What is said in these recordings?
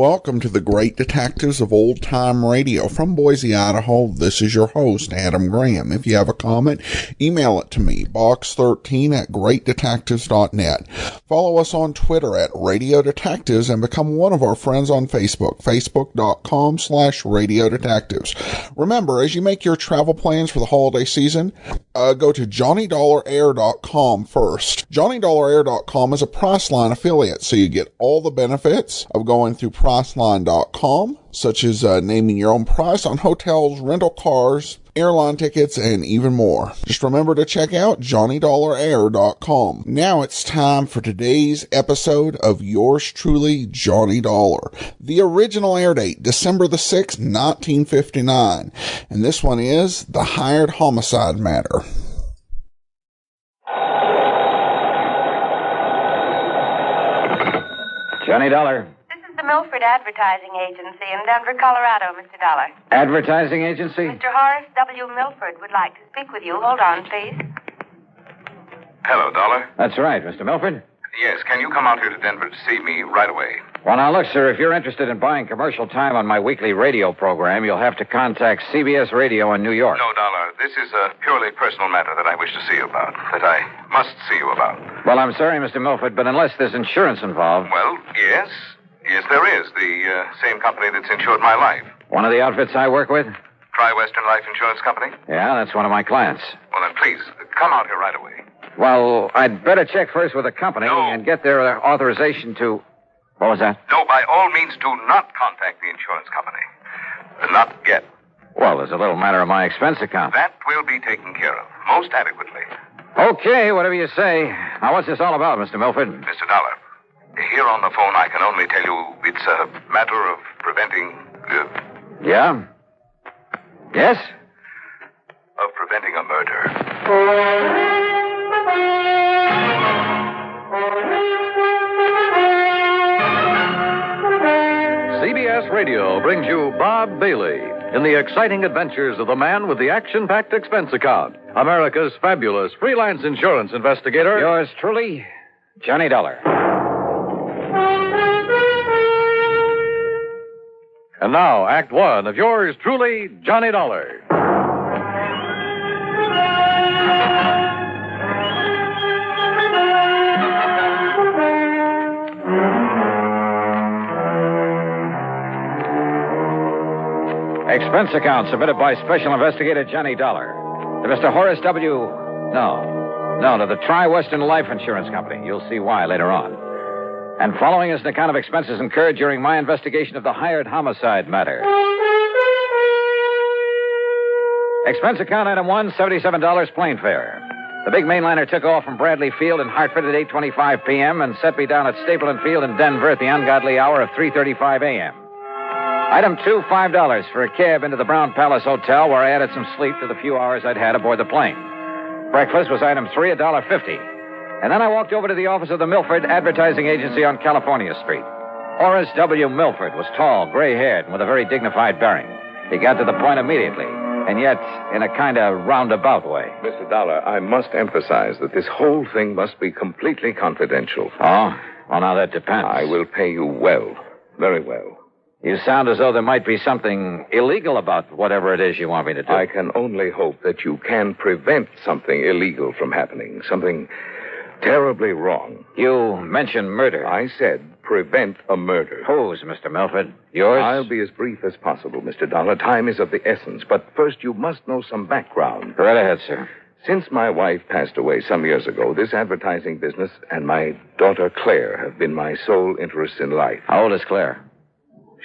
Welcome to the Great Detectives of Old Time Radio. From Boise, Idaho, this is your host, Adam Graham. If you have a comment, email it to me, box13@greatdetectives.net. Follow us on Twitter at Radio Detectives and become one of our friends on Facebook, facebook.com/Radio Detectives. Remember, as you make your travel plans for the holiday season, go to JohnnyDollarAir.com first. JohnnyDollarAir.com is a Priceline affiliate, so you get all the benefits of going through Priceline.com, such as naming your own price on hotels, rental cars, airline tickets, and even more. Just remember to check out JohnnyDollarAir.com. Now it's time for today's episode of yours truly, Johnny Dollar. The original air date, December the 6th, 1959. And this one is The Hired Homicide Matter. Johnny Dollar. The Milford Advertising Agency in Denver, Colorado, Mr. Dollar. Advertising Agency? Mr. Horace W. Milford would like to speak with you. Hold on, please. Hello, Dollar. That's right, Mr. Milford. Yes, can you come out here to Denver to see me right away? Well, now, look, sir, if you're interested in buying commercial time on my weekly radio program, you'll have to contact CBS Radio in New York. No, Dollar. This is a purely personal matter that I wish to see you about, that I must see you about. Well, I'm sorry, Mr. Milford, but unless there's insurance involved... Well, yes. Yes, there is. The same company that's insured my life. One of the outfits I work with? Tri-Western Life Insurance Company? Yeah, that's one of my clients. Well, then, please, come out here right away. Well, I'd better check first with the company No. and get their authorization to... What was that? No, by all means, do not contact the insurance company. Not yet. Well, there's a little matter of my expense account. That will be taken care of, most adequately. Okay, whatever you say. Now, what's this all about, Mr. Milford? Mr. Dollar, here on the phone, I can only tell you it's a matter of preventing... Yeah? Yes? Of preventing a murder. CBS Radio brings you Bob Bailey in the exciting adventures of the man with the action-packed expense account, America's fabulous freelance insurance investigator. Yours truly, Johnny Dollar. And now, Act One of yours truly, Johnny Dollar. Expense account submitted by Special Investigator Johnny Dollar to Mr. Horace W. No, to the Tri-Western Life Insurance Company. You'll see why later on. And following is an account of expenses incurred during my investigation of the hired homicide matter. Expense account item 1, $77 plane fare. The big mainliner took off from Bradley Field in Hartford at 8:25 p.m. and set me down at Stapleton Field in Denver at the ungodly hour of 3:35 a.m. Item 2, $5 for a cab into the Brown Palace Hotel, where I added some sleep to the few hours I'd had aboard the plane. Breakfast was item 3, $1.50. And then I walked over to the office of the Milford Advertising Agency on California Street. Horace W. Milford was tall, gray-haired, and with a very dignified bearing. He got to the point immediately, and yet in a kind of roundabout way. Mr. Dollar, I must emphasize that this whole thing must be completely confidential. Oh? Well, now that depends. I will pay you well, very well. You sound as though there might be something illegal about whatever it is you want me to do. I can only hope that you can prevent something illegal from happening, something terribly wrong. You mentioned murder. I said prevent a murder. Whose, Mr. Milford? Yours? I'll be as brief as possible, Mr. Dollar. Time is of the essence. But first, you must know some background. Right ahead, sir. Since my wife passed away some years ago, this advertising business and my daughter Claire have been my sole interests in life. How old is Claire?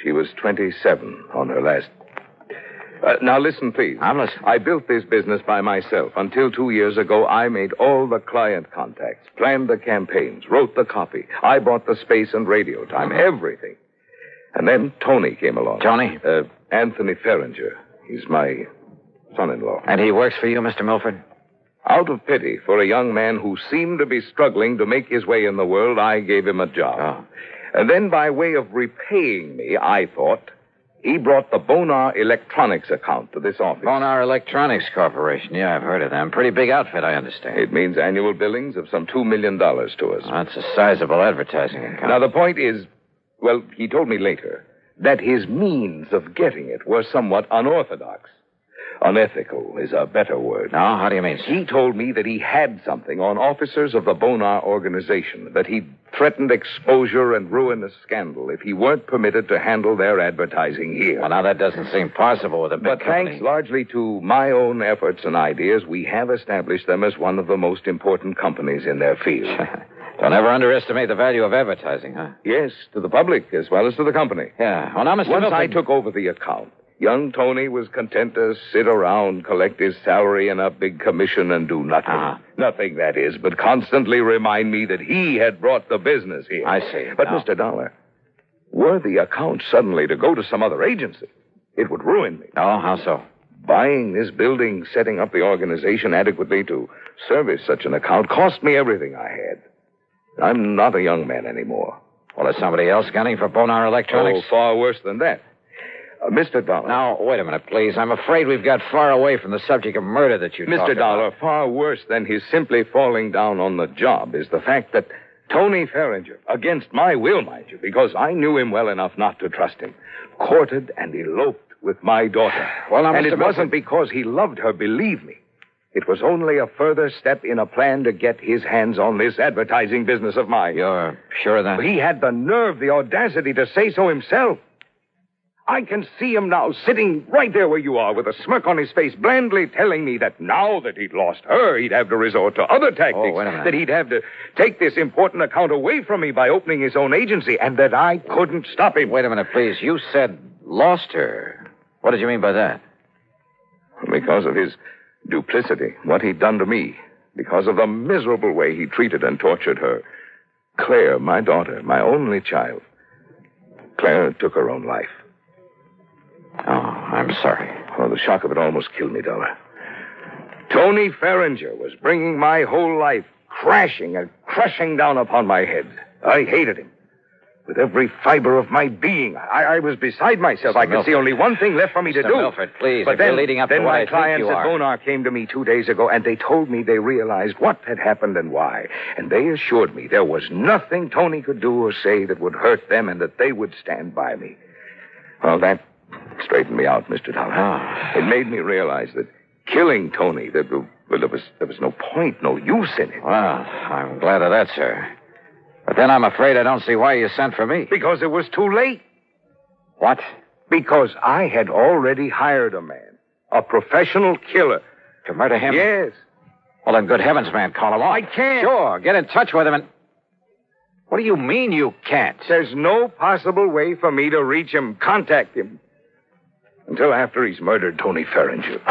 She was 27 on her last... now listen, please. I'm listening. I built this business by myself. Until 2 years ago, I made all the client contacts, planned the campaigns, wrote the copy. I bought the space and radio time, everything. And then Tony came along. Tony? Anthony Ferringer. He's my son-in-law. And he works for you, Mr. Milford? Out of pity for a young man who seemed to be struggling to make his way in the world, I gave him a job. Oh. And then by way of repaying me, I thought, he brought the Bonar Electronics account to this office. Bonar Electronics Corporation. Yeah, I've heard of them. Pretty big outfit, I understand. It means annual billings of some $2 million to us. Well, that's a sizable advertising account. Now, the point is, Well, he told me later that his means of getting it were somewhat unorthodox. Unethical is a better word. No, how do you mean? He told me that he had something on officers of the Bonar organization, that he threatened exposure and ruinous scandal if he weren't permitted to handle their advertising here. Well, now that doesn't seem possible with a big But company. thanks largely to my own efforts and ideas, we have established them as one of the most important companies in their field. Don't ever underestimate the value of advertising, huh? Yes, to the public as well as to the company. Yeah. Well, now, Mr. Once Milford... I took over the account, young Tony was content to sit around, collect his salary and a big commission and do nothing. Nothing, that is, but constantly remind me that he had brought the business here. I see. But, Now- Mr. Dollar, were the account suddenly to go to some other agency, it would ruin me. Oh, how so? Buying this building, setting up the organization adequately to service such an account cost me everything I had. I'm not a young man anymore. Well, is somebody else gunning for Bonar Electronics? Oh, far worse than that. Mr. Dollar. Now, wait a minute, please. I'm afraid we've got far away from the subject of murder that you talked Mr. Dollar, about. far worse than his simply falling down on the job is the fact that Tony Ferringer, against my will, mind you, because I knew him well enough not to trust him, courted and eloped with my daughter. Well, now, and Mr. it Milford- wasn't because he loved her, believe me. It was only a further step in a plan to get his hands on this advertising business of mine. You're sure of that? He had the nerve, the audacity to say so himself. I can see him now, sitting right there where you are, with a smirk on his face, blandly telling me that now that he'd lost her, he'd have to resort to other tactics. Oh, wait a minute. That he'd have to take this important account away from me by opening his own agency, and that I couldn't stop him. Wait a minute, please. You said lost her. What did you mean by that? Because of his duplicity, what he'd done to me, because of the miserable way he treated and tortured her. Claire, my daughter, my only child. Claire took her own life. Oh, I'm sorry. Oh, the shock of it almost killed me, Dollar. Tony Ferringer was bringing my whole life crashing and crushing down upon my head. I hated him. With every fiber of my being, I was beside myself. Mr. I could Milford. see only one thing left for me to Mr. do. Milford, please, But if then, you're leading up to then what my I think clients you at are. Bonar came to me 2 days ago, and they told me they realized what had happened and why. And they assured me there was nothing Tony could do or say that would hurt them and that they would stand by me. Well, that straightened me out, Mr. Dollar. Oh. It made me realize that killing Tony, there was no point, no use in it. Well, I'm glad of that, sir. But then I'm afraid I don't see why you sent for me. Because it was too late. What? Because I had already hired a man, a professional killer. To murder him? Yes. Well, then, good heavens, man, call him off. I can't. Sure, get in touch with him and... What do you mean you can't? There's no possible way for me to reach him, contact him, until after he's murdered Tony Ferringer.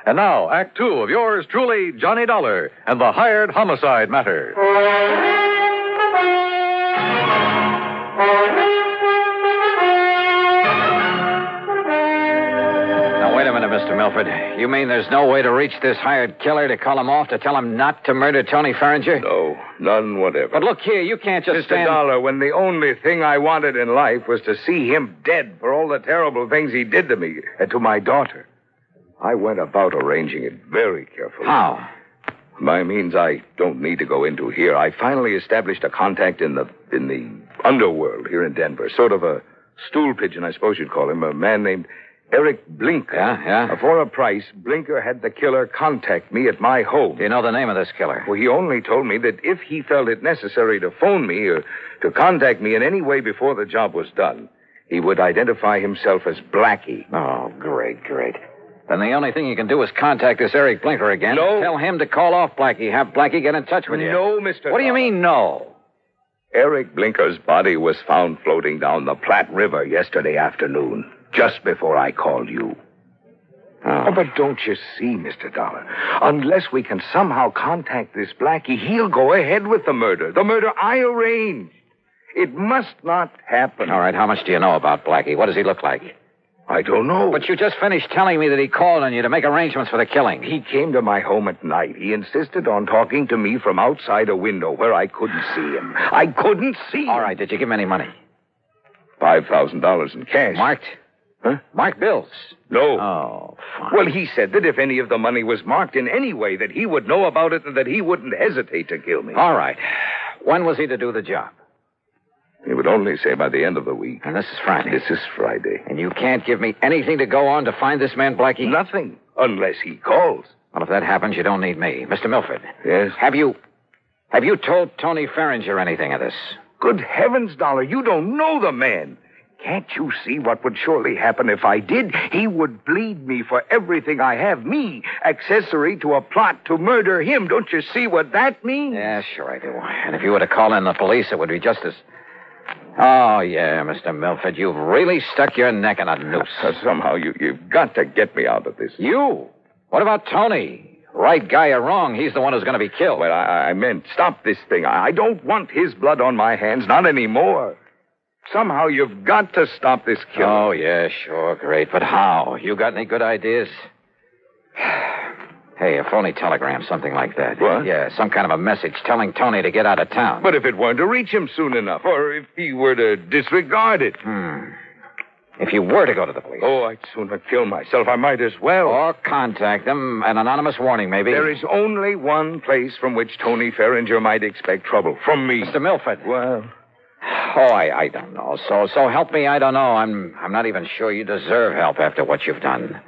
And now, Act Two of yours truly, Johnny Dollar, and the hired homicide matter. Now, wait a minute, Mr. Milford. You mean there's no way to reach this hired killer to call him off, to tell him not to murder Tony Ferringer? No, none whatever. But look here, you can't just Mr. stand... Dollar, when the only thing I wanted in life was to see him dead for all the terrible things he did to me and to my daughter, I went about arranging it very carefully. How? By means I don't need to go into here, I finally established a contact in the underworld here in Denver. Sort of a stool pigeon, I suppose you'd call him. A man named Eric Blinker. Yeah? For a price, Blinker had the killer contact me at my home. Do you know the name of this killer? Well, he only told me that if he felt it necessary to phone me or to contact me in any way before the job was done, he would identify himself as Blackie. Oh, great. Then the only thing you can do is contact this Eric Blinker again. No. Tell him to call off Blackie. Have Blackie get in touch with you. No, Mr. What do you Dollar. mean, no? Eric Blinker's body was found floating down the Platte River yesterday afternoon, just before I called you. Oh, but don't you see, Mr. Dollar? Unless we can somehow contact this Blackie, he'll go ahead with the murder. The murder I arranged. It must not happen. All right, how much do you know about Blackie? What does he look like? I don't know. But you just finished telling me that he called on you to make arrangements for the killing. He came to my home at night. He insisted on talking to me from outside a window where I couldn't see him. I couldn't see him. All right, did you give him any money? $5,000 in cash. Marked? Huh? Marked bills? No. Oh, fine. Well, he said that if any of the money was marked in any way, that he would know about it and that he wouldn't hesitate to kill me. All right. When was he to do the job? He would only say by the end of the week. And this is Friday. This is Friday. And you can't give me anything to go on to find this man, Blackie? Nothing, unless he calls. Well, if that happens, you don't need me. Mr. Milford. Yes? Have you told Tony Ferringer anything of this? Good heavens, Dollar, you don't know the man. Can't you see what would surely happen if I did? He would bleed me for everything I have. Me, accessory to a plot to murder him. Don't you see what that means? Yeah, sure I do. And if you were to call in the police, it would be just as... Oh, yeah, Mr. Milford, you've really stuck your neck in a noose. Somehow you've got to get me out of this. You? What about Tony? Right guy or wrong, he's the one who's going to be killed. Well, I meant stop this thing. I don't want his blood on my hands, not anymore. Somehow you've got to stop this killing. Oh, yeah, sure, great. But how? You got any good ideas? Hey, a phony telegram, something like that. What? Yeah, some kind of a message telling Tony to get out of town. But if it weren't to reach him soon enough, or if he were to disregard it. If you were to go to the police. Oh, I'd sooner kill myself. I might as well. Or contact them. An anonymous warning, maybe. There is only one place from which Tony Ferringer might expect trouble. From me. Mr. Milford. Well... Oh, I don't know. So help me, I don't know. I'm not even sure you deserve help after what you've done.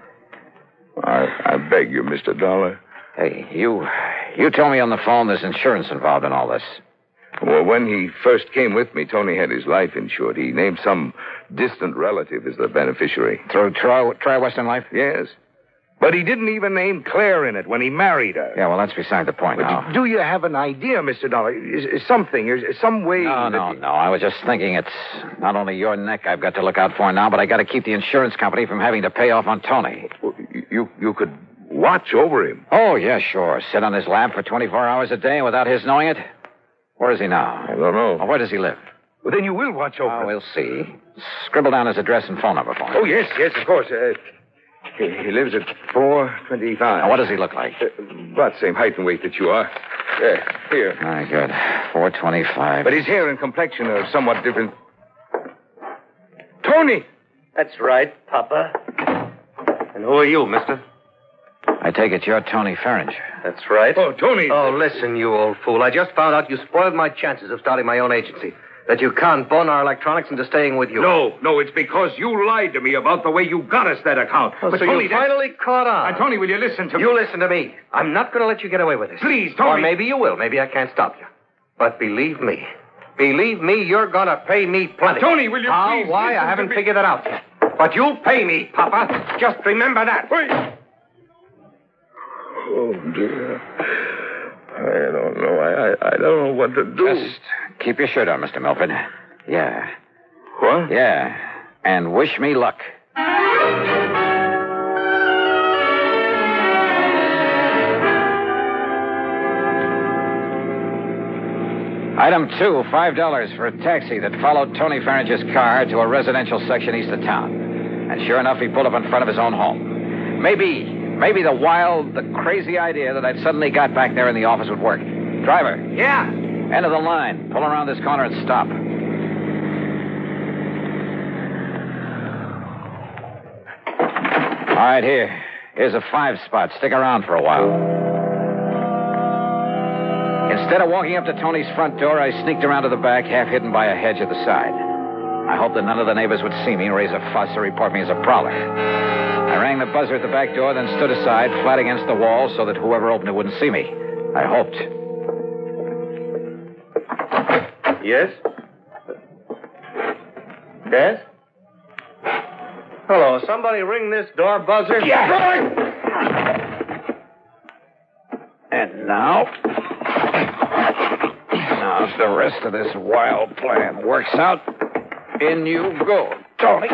I beg you, Mr. Dollar. Hey, you told me on the phone there's insurance involved in all this. Well, when he first came with me, Tony had his life insured. He named some distant relative as the beneficiary. Through Tri-Western Life? Yes. But he didn't even name Claire in it when he married her. Yeah, well, that's beside the point now. Do you have an idea, Mr. Dollar? Is some way... No. I was just thinking it's not only your neck I've got to look out for now, but I got to keep the insurance company from having to pay off on Tony. Well, you could watch over him. Oh, yeah, sure. Sit on his lap for 24 hours a day without his knowing it? Where is he now? I don't know. Where does he live? Well, then you will watch over him. We'll see. Scribble down his address and phone number for him. Oh, yes, of course. He lives at 425. Now, what does he look like? About the same height and weight that you are. Here. Very good. 425. But his hair and complexion are somewhat different. Tony! That's right, Papa. And who are you, mister? I take it you're Tony Ferringer. That's right. Oh, Tony. Oh, listen, you old fool. I just found out you spoiled my chances of starting my own agency. That you conned Bonar Electronics into staying with you. No, it's because you lied to me about the way you got us that account. Oh, but so Tony, you finally caught on. Tony, will you listen to me? You listen to me. I'm not going to let you get away with this. Please, Tony. Or maybe you will. Maybe I can't stop you. But believe me, you're going to pay me plenty. Tony, will you How? please Why? listen I haven't to me? figured that out yet. But you'll pay me, Papa. Just remember that. Wait. Oh, dear. I don't know. I don't know what to do. Just keep your shirt on, Mr. Milford. Yeah. What? Yeah. And wish me luck. Item 2, $5 for a taxi that followed Tony Ferringer's car to a residential section east of town. And sure enough, he pulled up in front of his own home. Maybe the crazy idea that I'd suddenly got back there in the office would work. Driver. Yeah. End of the line. Pull around this corner and stop. All right, here's a 5-spot. Stick around for a while. Instead of walking up to Tony's front door, I sneaked around to the back, half hidden by a hedge at the side. I hoped that none of the neighbors would see me, raise a fuss, or report me as a prowler. I rang the buzzer at the back door, then stood aside, flat against the wall, so that whoever opened it wouldn't see me. I hoped. Yes? Yes? Hello, somebody ring this door buzzer? Yeah! And now, if the rest of this wild plan works out, in you go, Tony.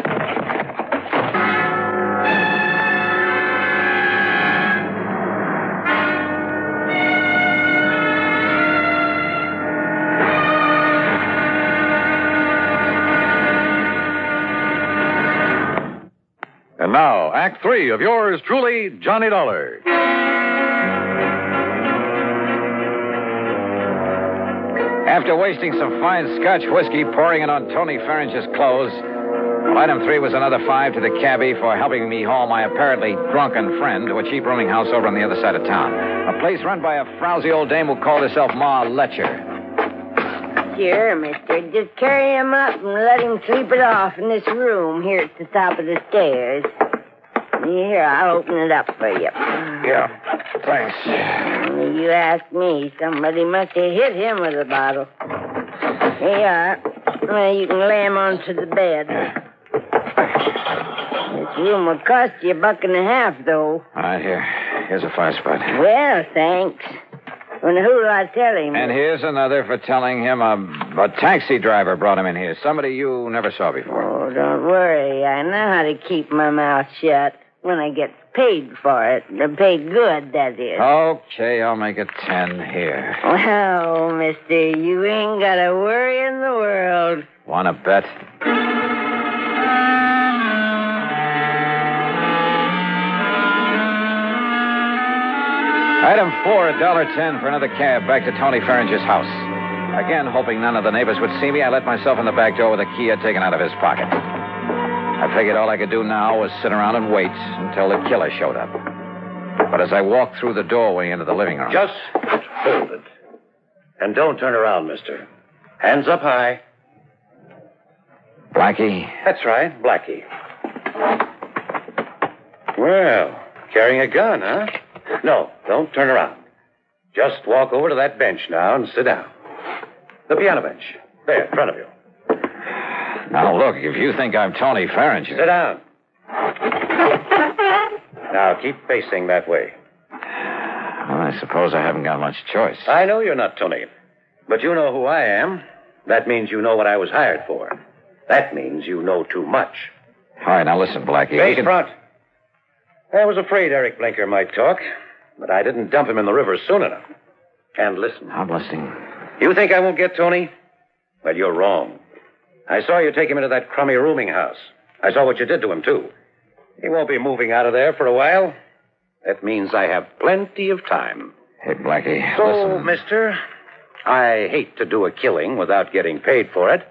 And now, Act 3 of yours truly, Johnny Dollar. After wasting some fine Scotch whiskey pouring it on Tony Ferringer's clothes, Well, item 3 was another 5 to the cabbie for helping me haul my apparently drunken friend to a cheap rooming house over on the other side of town. A place run by a frowsy old dame who called herself Ma Letcher. Sure, mister. Just carry him up and let him sleep it off in this room here at the top of the stairs. Here, I'll open it up for you. Yeah, thanks. You ask me. Somebody must have hit him with a bottle. Here you are. Well, you can lay him onto the bed. This room will cost you $1.50, though. All right, here's a fire spot. Well, thanks. And who'll I tell him? And here's another for telling him a taxi driver brought him in here. Somebody you never saw before. Oh, don't worry. I know how to keep my mouth shut when I get paid for it. Paid good, that is. Okay, I'll make it 10 here. Well, mister, you ain't got a worry in the world. Want to bet? Item 4, $1.10 for another cab back to Tony Ferringer's house. Again, hoping none of the neighbors would see me, I let myself in the back door with a key I'd taken out of his pocket. I figured all I could do now was sit around and wait until the killer showed up. But as I walked through the doorway into the living room... Just hold it. And don't turn around, mister. Hands up high. Blackie? That's right, Blackie. Well, carrying a gun, huh? No, don't turn around. Just walk over to that bench now and sit down. The piano bench. There, in front of you. Now, look, if you think I'm Tony Ferringer... Sit down. Now, keep facing that way. Well, I suppose I haven't got much choice. I know you're not Tony, but you know who I am. That means you know what I was hired for. That means you know too much. All right, now listen, Blackie. Face front. I was afraid Eric Blinker might talk, but I didn't dump him in the river soon enough. And listen. I'm listening. You think I won't get Tony? Well, you're wrong. I saw you take him into that crummy rooming house. I saw what you did to him, too. He won't be moving out of there for a while. That means I have plenty of time. Hey, Blackie, so, listen. mister, I hate to do a killing without getting paid for it.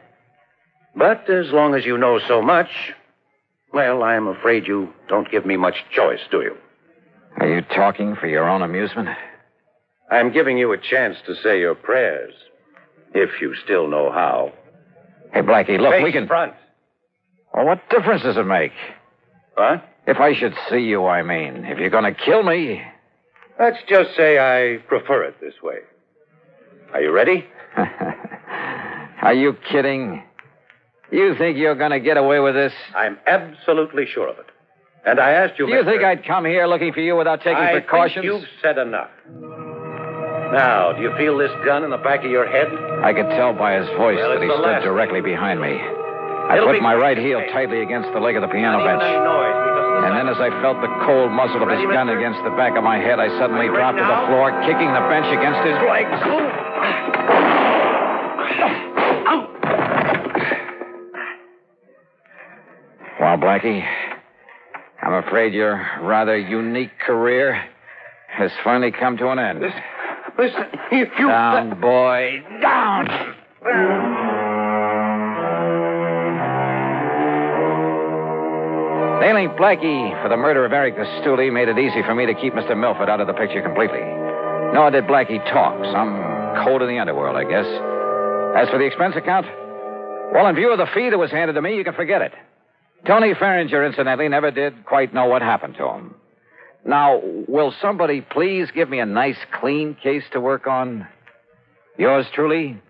But as long as you know so much, well, I'm afraid you don't give me much choice, do you? Are you talking for your own amusement? I'm giving you a chance to say your prayers, if you still know how. Hey, Blackie, look, Face we can... front. Well, what difference does it make? What? If I should see you, I mean. If you're going to kill me... Let's just say I prefer it this way. Are you ready? Are you kidding? You think you're going to get away with this? I'm absolutely sure of it. And I asked you, Do you think I'd come here looking for you without taking precautions? I think you've said enough. Now, do you feel this gun in the back of your head? I could tell by his voice that he stood directly behind me. I put my right heel tightly against the leg of the piano bench. And then as I felt the cold muzzle of his gun against the back of my head, I suddenly dropped to the floor, kicking the bench against his legs. Well, Blackie, I'm afraid your rather unique career has finally come to an end. Listen, if you... Down, boy, down! Nailing Blackie for the murder of Eric Stuley made it easy for me to keep Mr. Milford out of the picture completely. Nor did Blackie talk. Some code in the underworld, I guess. As for the expense account, well, in view of the fee that was handed to me, you can forget it. Tony Ferringer, incidentally, never did quite know what happened to him. Now, will somebody please give me a nice, clean case to work on? Yours truly,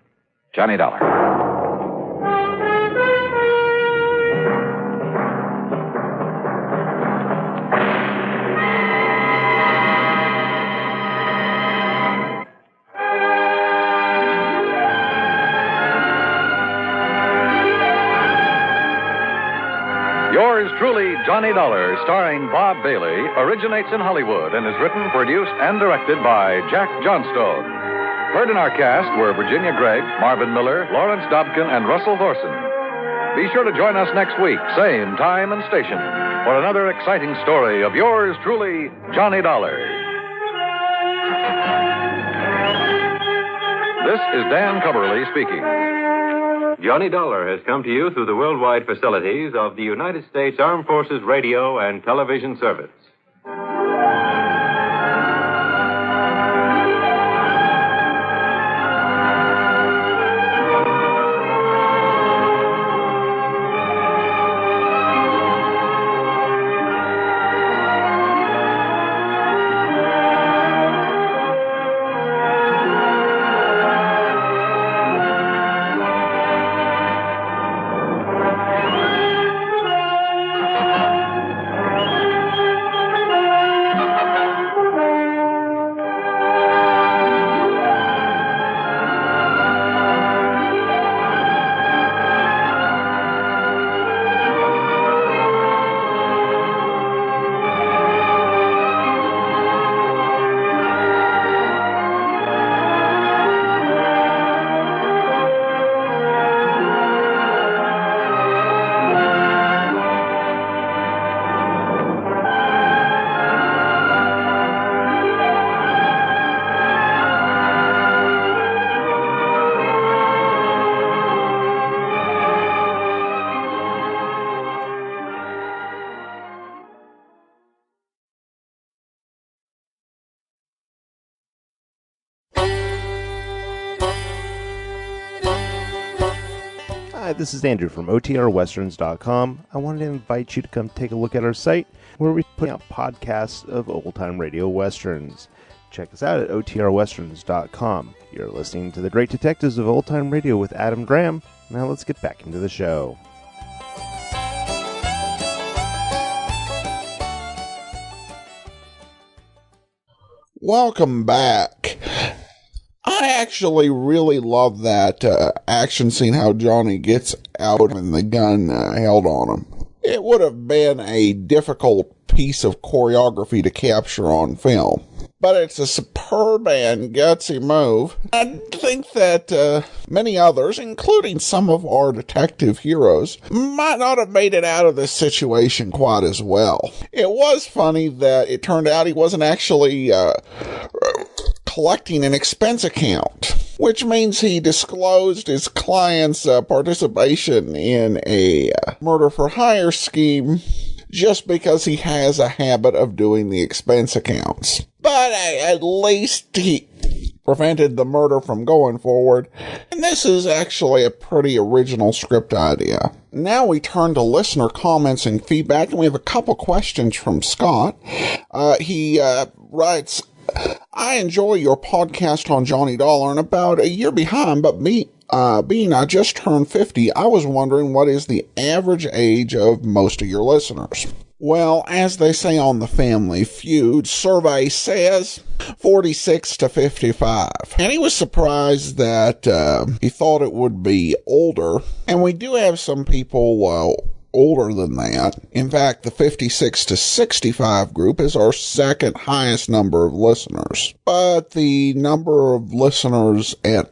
Johnny Dollar. Yours truly, Johnny Dollar, starring Bob Bailey, originates in Hollywood and is written, produced, and directed by Jack Johnstone. Heard in our cast were Virginia Gregg, Marvin Miller, Lawrence Dobkin, and Russell Thorson. Be sure to join us next week, same time and station, for another exciting story of yours truly, Johnny Dollar. This is Dan Cumberly speaking. Johnny Dollar has come to you through the worldwide facilities of the United States Armed Forces Radio and Television Service. Hi, this is Andrew from OTRWesterns.com. I wanted to invite you to come take a look at our site where we put out podcasts of old-time radio westerns. Check us out at OTRWesterns.com. You're listening to The Great Detectives of Old Time Radio with Adam Graham. Now let's get back into the show. Welcome back. I actually really love that action scene, how Johnny gets out and the gun held on him. It would have been a difficult piece of choreography to capture on film, but it's a superb and gutsy move. I think that many others, including some of our detective heroes, might not have made it out of this situation quite as well. It was funny that it turned out he wasn't actually collecting an expense account, which means he disclosed his client's participation in a murder-for-hire scheme just because he has a habit of doing the expense accounts. But at least he prevented the murder from going forward, and this is actually a pretty original script idea. Now we turn to listener comments and feedback, and we have a couple questions from Scott. He writes, I enjoy your podcast on Johnny Dollar and about a year behind, but being I just turned 50, I was wondering what is the average age of most of your listeners. Well, as they say on the Family Feud, survey says 46 to 55. And he was surprised that he thought it would be older. And we do have some people older than that. In fact, the 56 to 65 group is our second highest number of listeners. But the number of listeners at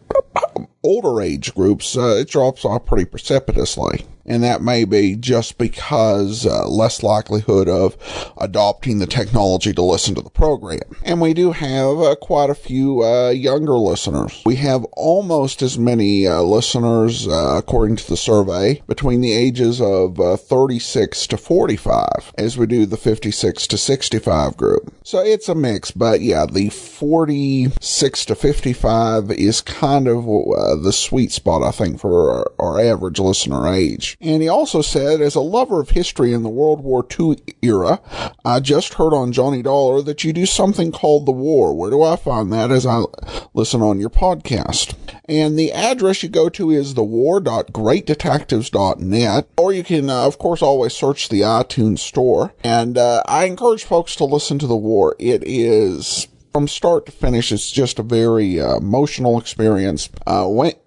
older age groups, it drops off pretty precipitously. And that may be just because less likelihood of adopting the technology to listen to the program. And we do have quite a few younger listeners. We have almost as many listeners, according to the survey, between the ages of 36 to 45 as we do the 56 to 65 group. So it's a mix, but yeah, the 46 to 55 is kind of the sweet spot, I think, for our average listener age. And he also said, as a lover of history in the World War II era, I just heard on Johnny Dollar that you do something called The War. Where do I find that as I listen on your podcast? And the address you go to is thewar.greatdetectives.net, or you can, of course, always search the iTunes store. And I encourage folks to listen to The War. It is, from start to finish, it's just a very emotional experience.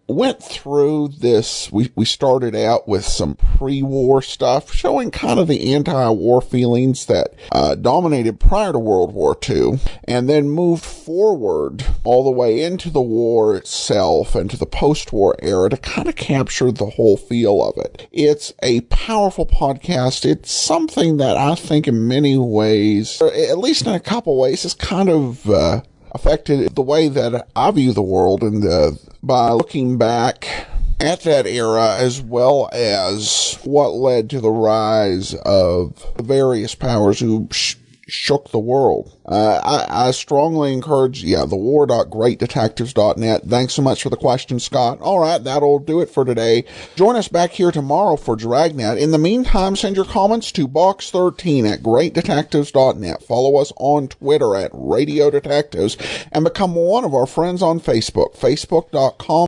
Went through this, we started out with some pre-war stuff, showing kind of the anti-war feelings that dominated prior to World War II, and then moved forward all the way into the war itself and to the post-war era to kind of capture the whole feel of it. It's a powerful podcast. It's something that I think in many ways, or at least in a couple ways, is kind of affected the way that I view the world, and by looking back at that era, as well as what led to the rise of the various powers who shook the world. I strongly encourage, thewar.greatdetectives.net. Thanks so much for the question, Scott. All right, that'll do it for today. Join us back here tomorrow for Dragnet. In the meantime, send your comments to box13 at greatdetectives.net. Follow us on Twitter at Radio Detectives and become one of our friends on Facebook, facebook.com